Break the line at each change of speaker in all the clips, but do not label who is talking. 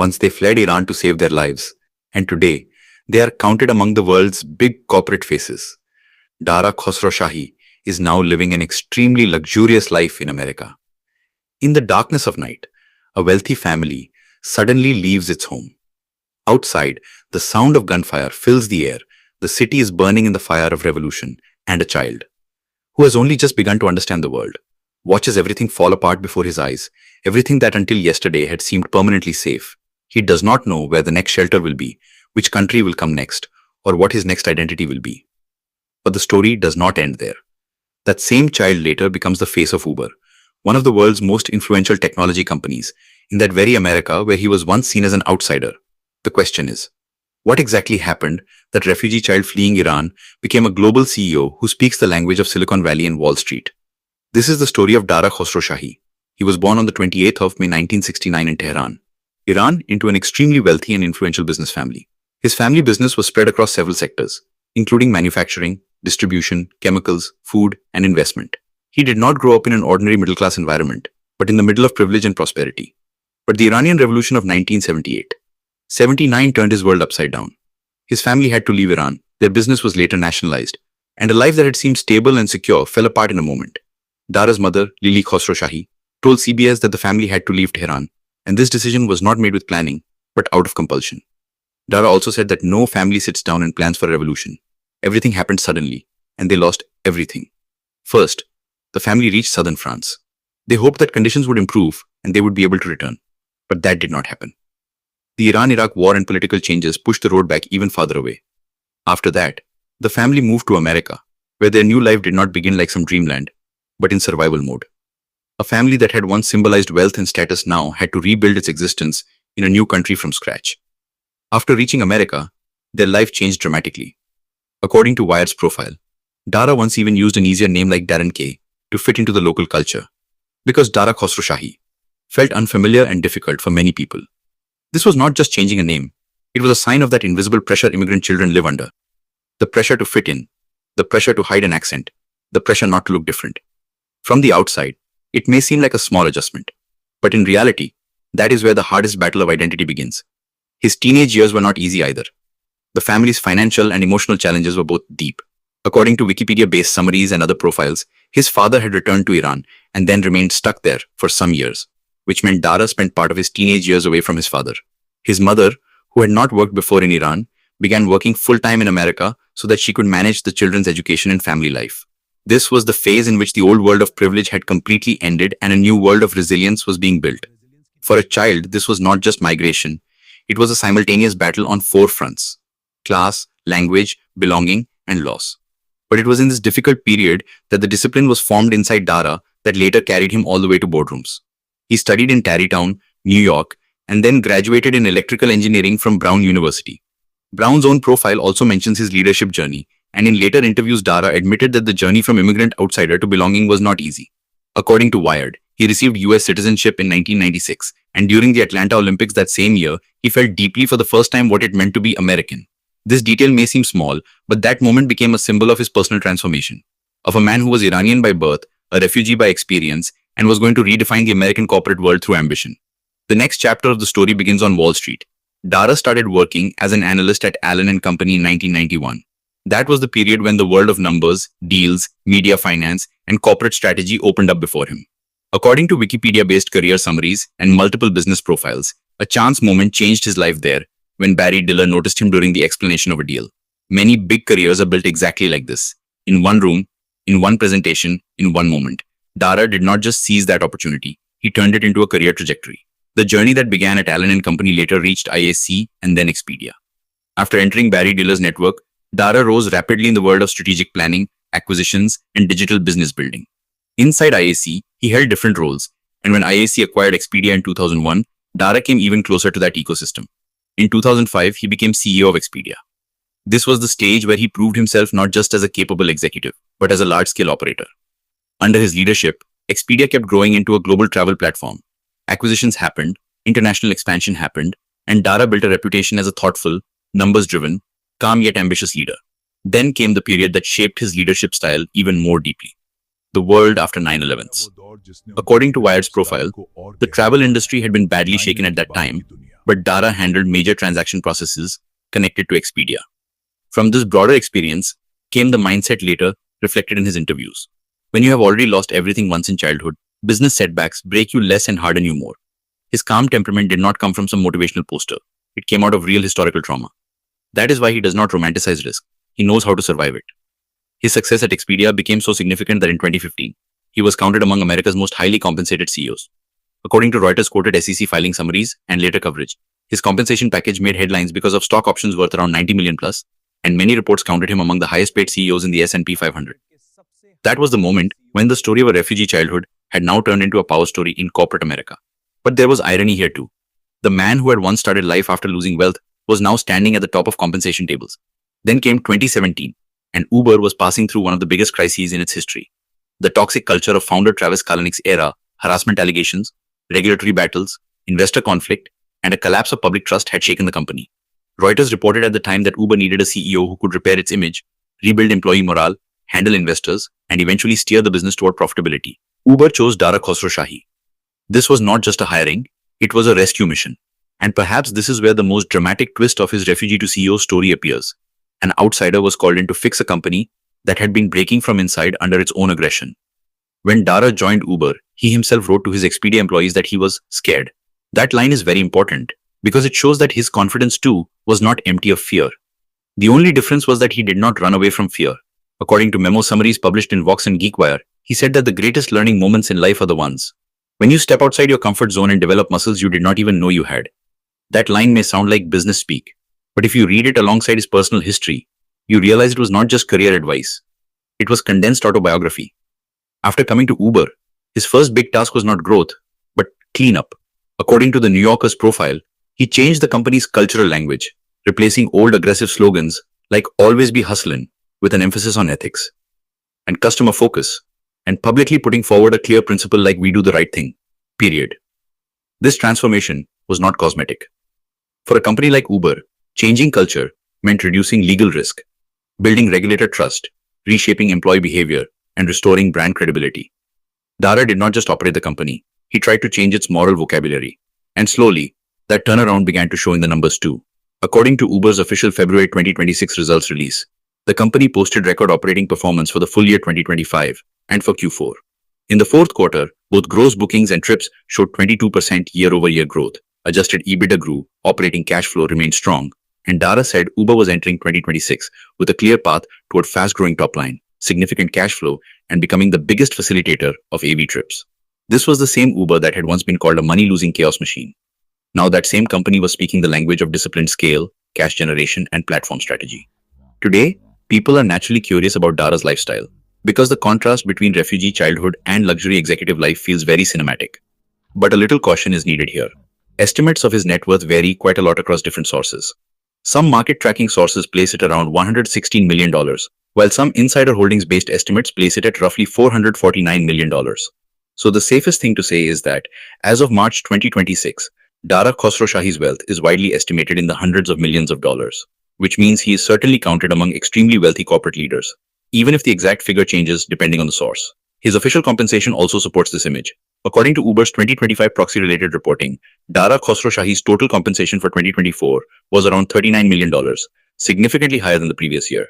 Once they fled Iran to save their lives, and today they are counted among the world's big corporate faces. Dara Khosrowshahi is now living an extremely luxurious life in America. In the darkness of night, a wealthy family suddenly leaves its home. Outside, the sound of gunfire fills the air. The city is burning in the fire of revolution, and a child, who has only just begun to understand the world, watches everything fall apart before his eyes, everything that until yesterday had seemed permanently safe. He does not know where the next shelter will be, which country will come next, or what his next identity will be. But the story does not end there. That same child later becomes the face of Uber, one of the world's most influential technology companies, in that very America where he was once seen as an outsider. The question is, what exactly happened that refugee child fleeing Iran became a global CEO who speaks the language of Silicon Valley and Wall Street? This is the story of Dara Khosrowshahi. He was born on the 28th of May 1969 in Tehran, Iran, into an extremely wealthy and influential business family. His family business was spread across several sectors, including manufacturing, distribution, chemicals, food, and investment. He did not grow up in an ordinary middle-class environment, but in the middle of privilege and prosperity. But the Iranian Revolution of 1978-79 turned his world upside down. His family had to leave Iran, their business was later nationalized, and a life that had seemed stable and secure fell apart in a moment. Dara's mother, Lili Khosrowshahi, told CBS that the family had to leave Tehran, and this decision was not made with planning, but out of compulsion. Dara also said that no family sits down and plans for a revolution. Everything happened suddenly, and they lost everything. First, the family reached southern France. They hoped that conditions would improve and they would be able to return. But that did not happen. The Iran-Iraq war and political changes pushed the road back even farther away. After that, the family moved to America, where their new life did not begin like some dreamland, but in survival mode. A family that had once symbolized wealth and status now had to rebuild its existence in a new country from scratch. After reaching America, their life changed dramatically. According to Wired's profile, Dara once even used an easier name like Darren K to fit into the local culture, because Dara Khosrowshahi felt unfamiliar and difficult for many people. This was not just changing a name, it was a sign of that invisible pressure immigrant children live under. The pressure to fit in, the pressure to hide an accent, the pressure not to look different. From the outside, it may seem like a small adjustment, but in reality, that is where the hardest battle of identity begins. His teenage years were not easy either. The family's financial and emotional challenges were both deep. According to Wikipedia-based summaries and other profiles, his father had returned to Iran and then remained stuck there for some years, which meant Dara spent part of his teenage years away from his father. His mother, who had not worked before in Iran, began working full-time in America so that she could manage the children's education and family life. This was the phase in which the old world of privilege had completely ended and a new world of resilience was being built. For a child, this was not just migration. It was a simultaneous battle on four fronts: class, language, belonging, and loss. But it was in this difficult period that the discipline was formed inside Dara that later carried him all the way to boardrooms. He studied in Tarrytown, New York, and then graduated in electrical engineering from Brown University. Brown's own profile also mentions his leadership journey, and in later interviews Dara admitted that the journey from immigrant outsider to belonging was not easy. According to Wired, he received US citizenship in 1996, and during the Atlanta Olympics that same year, he felt deeply for the first time what it meant to be American. This detail may seem small, but that moment became a symbol of his personal transformation. Of a man who was Iranian by birth, a refugee by experience, and was going to redefine the American corporate world through ambition. The next chapter of the story begins on Wall Street. Dara started working as an analyst at Allen & Company in 1991. That was the period when the world of numbers, deals, media finance, and corporate strategy opened up before him. According to Wikipedia-based career summaries and multiple business profiles, a chance moment changed his life there when Barry Diller noticed him during the explanation of a deal. Many big careers are built exactly like this. In one room, in one presentation, in one moment. Dara did not just seize that opportunity, he turned it into a career trajectory. The journey that began at Allen & Company later reached IAC and then Expedia. After entering Barry Diller's network, Dara rose rapidly in the world of strategic planning, acquisitions, and digital business building. Inside IAC, he held different roles, and when IAC acquired Expedia in 2001, Dara came even closer to that ecosystem. In 2005, he became CEO of Expedia. This was the stage where he proved himself not just as a capable executive, but as a large-scale operator. Under his leadership, Expedia kept growing into a global travel platform. Acquisitions happened, international expansion happened, and Dara built a reputation as a thoughtful, numbers-driven, calm yet ambitious leader. Then came the period that shaped his leadership style even more deeply. The world after 9/11s. According to Wired's profile, the travel industry had been badly shaken at that time, but Dara handled major transaction processes connected to Expedia. From this broader experience came the mindset later reflected in his interviews. When you have already lost everything once in childhood, business setbacks break you less and harden you more. His calm temperament did not come from some motivational poster. It came out of real historical trauma. That is why he does not romanticize risk. He knows how to survive it. His success at Expedia became so significant that in 2015, he was counted among America's most highly compensated CEOs. According to Reuters quoted SEC filing summaries and later coverage, his compensation package made headlines because of stock options worth around 90 million plus, and many reports counted him among the highest paid CEOs in the S&P 500. That was the moment when the story of a refugee childhood had now turned into a power story in corporate America. But there was irony here too. The man who had once started life after losing wealth was now standing at the top of compensation tables. Then came 2017, and Uber was passing through one of the biggest crises in its history. The toxic culture of founder Travis Kalanick's era, harassment allegations, regulatory battles, investor conflict, and a collapse of public trust had shaken the company. Reuters reported at the time that Uber needed a CEO who could repair its image, rebuild employee morale, handle investors, and eventually steer the business toward profitability. Uber chose Dara Khosrowshahi. This was not just a hiring, it was a rescue mission. And perhaps this is where the most dramatic twist of his refugee to CEO story appears. An outsider was called in to fix a company that had been breaking from inside under its own aggression. When Dara joined Uber, he himself wrote to his Expedia employees that he was scared. That line is very important because it shows that his confidence too was not empty of fear. The only difference was that he did not run away from fear. According to memo summaries published in Vox and GeekWire, he said that the greatest learning moments in life are the ones when you step outside your comfort zone and develop muscles you did not even know you had. That line may sound like business speak, but if you read it alongside his personal history, you realize it was not just career advice. It was condensed autobiography. After coming to Uber, his first big task was not growth, but cleanup. According to the New Yorker's profile, he changed the company's cultural language, replacing old aggressive slogans like always be hustlin' with an emphasis on ethics and customer focus, and publicly putting forward a clear principle like we do the right thing, period. This transformation was not cosmetic. For a company like Uber, changing culture meant reducing legal risk, building regulator trust, reshaping employee behavior, and restoring brand credibility. Dara did not just operate the company, he tried to change its moral vocabulary. And slowly, that turnaround began to show in the numbers too. According to Uber's official February 2026 results release, the company posted record operating performance for the full year 2025 and for Q4. In the fourth quarter, both gross bookings and trips showed 22% year-over-year growth. Adjusted EBITDA grew, operating cash flow remained strong, and Dara said Uber was entering 2026 with a clear path toward fast-growing top line, significant cash flow, and becoming the biggest facilitator of AV trips. This was the same Uber that had once been called a money-losing chaos machine. Now that same company was speaking the language of disciplined scale, cash generation, and platform strategy. Today, people are naturally curious about Dara's lifestyle, because the contrast between refugee childhood and luxury executive life feels very cinematic. But a little caution is needed here. Estimates of his net worth vary quite a lot across different sources. Some market tracking sources place it around $116 million, while some insider holdings-based estimates place it at roughly $449 million. So the safest thing to say is that, as of March 2026, Dara Khosrowshahi's wealth is widely estimated in the hundreds of millions of dollars, which means he is certainly counted among extremely wealthy corporate leaders, even if the exact figure changes depending on the source. His official compensation also supports this image. According to Uber's 2025 proxy-related reporting, Dara Khosrowshahi's total compensation for 2024 was around $39 million, significantly higher than the previous year.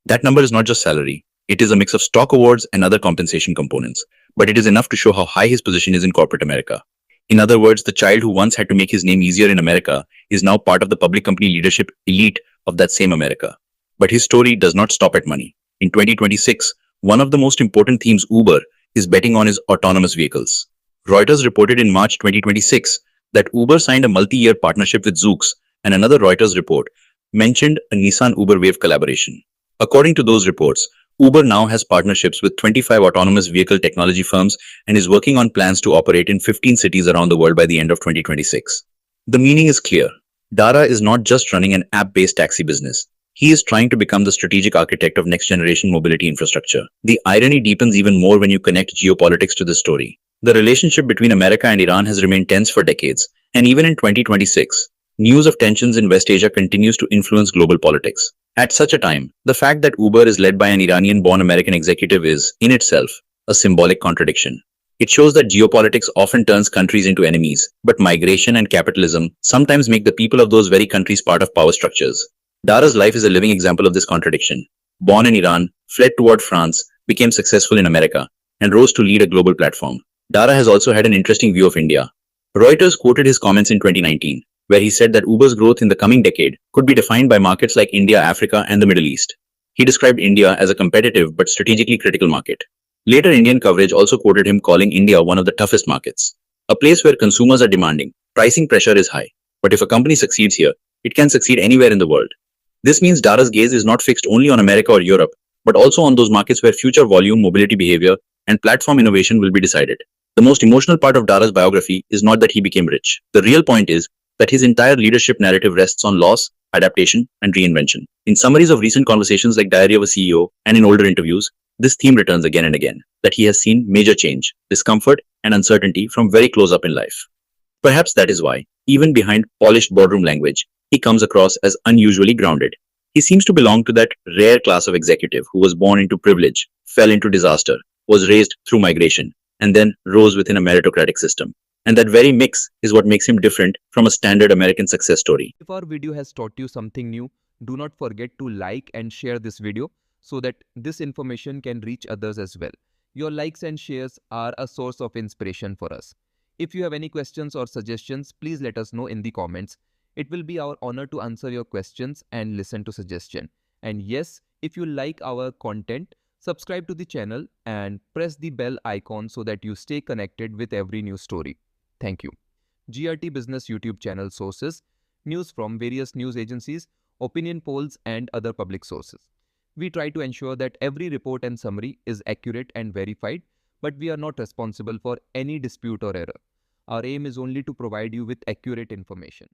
That number is not just salary, it is a mix of stock awards and other compensation components, but it is enough to show how high his position is in corporate America. In other words, the child who once had to make his name easier in America is now part of the public company leadership elite of that same America. But his story does not stop at money. In 2026, one of the most important themes Uber is betting on is autonomous vehicles. Reuters reported in March 2026 that Uber signed a multi-year partnership with 𝐮𝐸𝐿, and another Reuters report mentioned a Nissan-Uber Wave collaboration. According to those reports, Uber now has partnerships with 25 autonomous vehicle technology firms and is working on plans to operate in 15 cities around the world by the end of 2026. The meaning is clear. Dara is not just running an app-based taxi business. He is trying to become the strategic architect of next-generation mobility infrastructure. The irony deepens even more when you connect geopolitics to this story. The relationship between America and Iran has remained tense for decades, and even in 2026, news of tensions in West Asia continues to influence global politics. At such a time, the fact that Uber is led by an Iranian-born American executive is, in itself, a symbolic contradiction. It shows that geopolitics often turns countries into enemies, but migration and capitalism sometimes make the people of those very countries part of power structures. Dara's life is a living example of this contradiction. Born in Iran, fled toward France, became successful in America, and rose to lead a global platform. Dara has also had an interesting view of India. Reuters quoted his comments in 2019, where he said that Uber's growth in the coming decade could be defined by markets like India, Africa, and the Middle East. He described India as a competitive but strategically critical market. Later Indian coverage also quoted him calling India one of the toughest markets, a place where consumers are demanding, pricing pressure is high, but if a company succeeds here, it can succeed anywhere in the world. This means Dara's gaze is not fixed only on America or Europe, but also on those markets where future volume, mobility behavior, and platform innovation will be decided. The most emotional part of Dara's biography is not that he became rich. The real point is that his entire leadership narrative rests on loss, adaptation, and reinvention. In summaries of recent conversations like Diary of a CEO and in older interviews, this theme returns again and again, that he has seen major change, discomfort, and uncertainty from very close up in life. Perhaps that is why, even behind polished boardroom language, he comes across as unusually grounded. He seems to belong to that rare class of executive who was born into privilege, fell into disaster, was raised through migration, and then rose within a meritocratic system. And that very mix is what makes him different from a standard American success story.
If our video has taught you something new, do not forget to like and share this video so that this information can reach others as well. Your likes and shares are a source of inspiration for us. If you have any questions or suggestions, please let us know in the comments. It will be our honor to answer your questions and listen to suggestions. And yes, if you like our content, subscribe to the channel and press the bell icon so that you stay connected with every new story. Thank you. GRT Business YouTube channel sources, news from various news agencies, opinion polls and other public sources. We try to ensure that every report and summary is accurate and verified, but we are not responsible for any dispute or error. Our aim is only to provide you with accurate information.